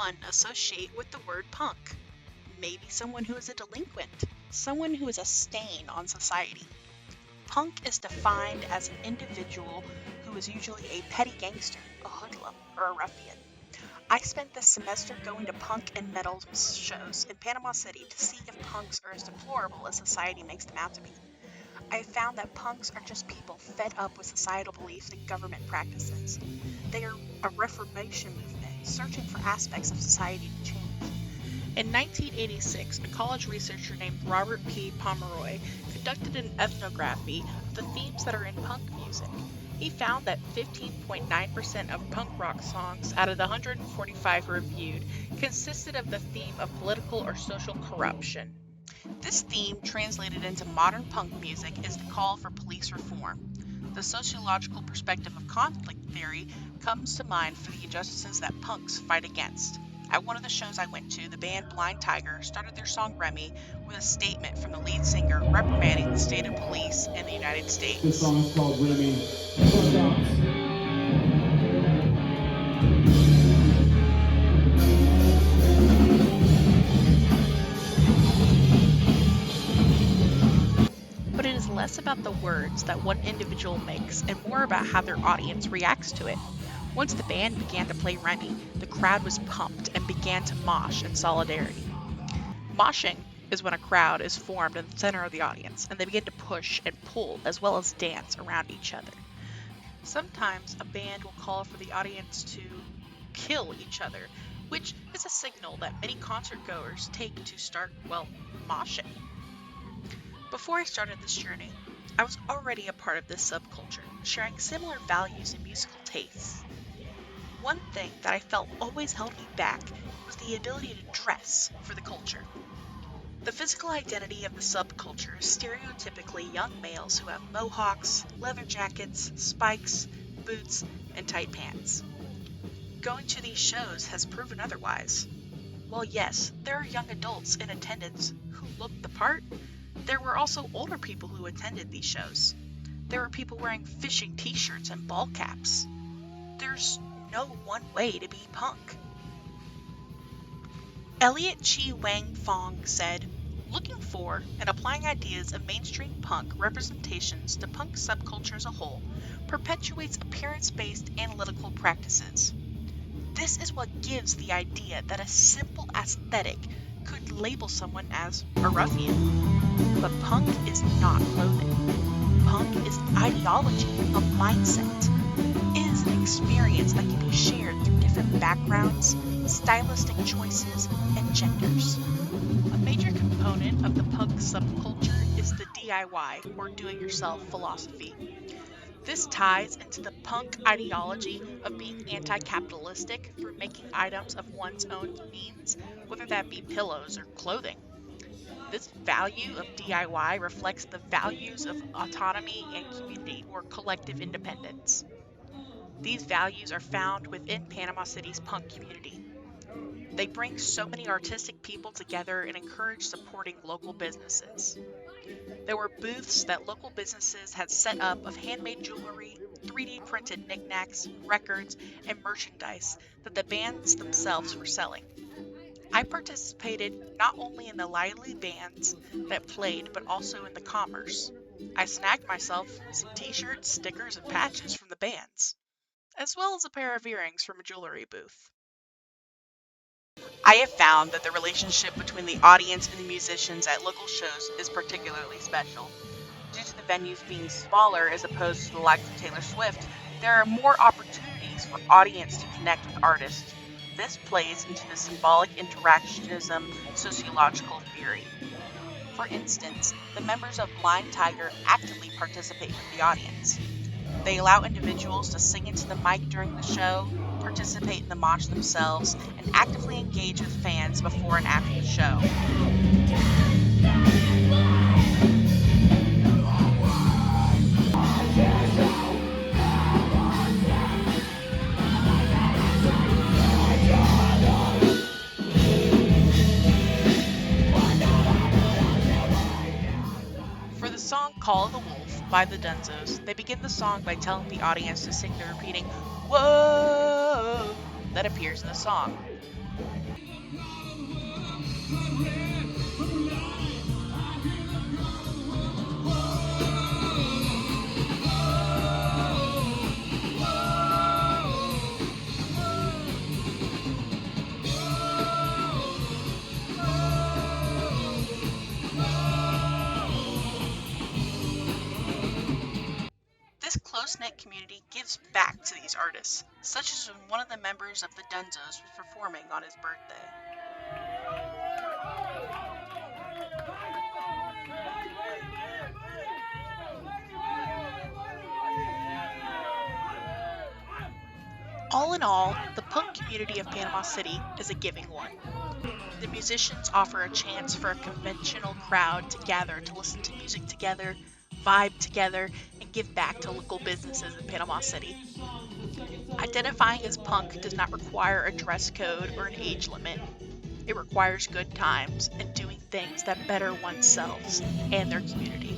one associate with the word punk? Maybe someone who is a delinquent, someone who is a stain on society. Punk is defined as an individual who is usually a petty gangster, a hoodlum, or a ruffian. I spent this semester going to punk and metal shows in Panama City to see if punks are as deplorable as society makes them out to be. I found that punks are just people fed up with societal beliefs and government practices. They are a reformation movement, searching for aspects of society to change. In 1986, a college researcher named Robert P. Pomeroy conducted an ethnography of the themes that are in punk music. He found that 15.9% of punk rock songs out of the 145 reviewed consisted of the theme of political or social corruption. This theme, translated into modern punk music, is the call for police reform. The sociological perspective of conflict theory comes to mind for the injustices that punks fight against. At one of the shows I went to, the band Blind Tiger started their song Remy with a statement from the lead singer reprimanding the state of police in the United States. This song is called Remy. But it is less about the words that one individual makes and more about how their audience reacts to it. Once the band began to play Remy, the crowd was pumped and began to mosh in solidarity. Moshing is when a crowd is formed in the center of the audience and they begin to push and pull as well as dance around each other. Sometimes a band will call for the audience to kill each other, which is a signal that many concert goers take to start, moshing. Before I started this journey, I was already a part of this subculture, sharing similar values and musical tastes. One thing that I felt always held me back was the ability to dress for the culture. The physical identity of the subculture is stereotypically young males who have mohawks, leather jackets, spikes, boots, and tight pants. Going to these shows has proven otherwise. While yes, there are young adults in attendance who look the part, there were also older people who attended these shows. There were people wearing fishing t-shirts and ball caps. There's no one way to be punk. Elliot Chi Wang Fong said, "Looking for and applying ideas of mainstream punk representations to punk subculture as a whole perpetuates appearance-based analytical practices. This is what gives the idea that a simple aesthetic could label someone as a ruffian. But punk is not clothing. Punk is ideology, a mindset. It is an experience that can be shared through different backgrounds, stylistic choices, and genders. A major component of the punk subculture is the DIY, or do-it-yourself philosophy. This ties into the punk ideology of being anti-capitalistic through making items of one's own means, whether that be pillows or clothing. This value of DIY reflects the values of autonomy and community, or collective independence. These values are found within Panama City's punk community. They bring so many artistic people together and encourage supporting local businesses. There were booths that local businesses had set up of handmade jewelry, 3D printed knickknacks, records, and merchandise that the bands themselves were selling. I participated not only in the lively bands that played, but also in the commerce. I snagged myself some t-shirts, stickers, and patches from the bands, as well as a pair of earrings from a jewelry booth. I have found that the relationship between the audience and the musicians at local shows is particularly special. Due to the venues being smaller as opposed to the likes of Taylor Swift, there are more opportunities for audience to connect with artists. This plays into the symbolic interactionism sociological theory. For instance, the members of Blind Tiger actively participate with the audience. They allow individuals to sing into the mic during the show, participate in the mosh themselves, and actively engage with fans before and after the show. For the song Call of the Wolf by the Dunzos, they begin the song by telling the audience to sing the repeating "Whoa" that appears in the song. This close-knit community gives back to these artists, such as when one of the members of the Dunzos was performing on his birthday. All in all, the punk community of Panama City is a giving one. The musicians offer a chance for a conventional crowd to gather to listen to music together, vibe together, and give back to local businesses in Panama City. Identifying as punk does not require a dress code or an age limit. It requires good times and doing things that better oneself and their community.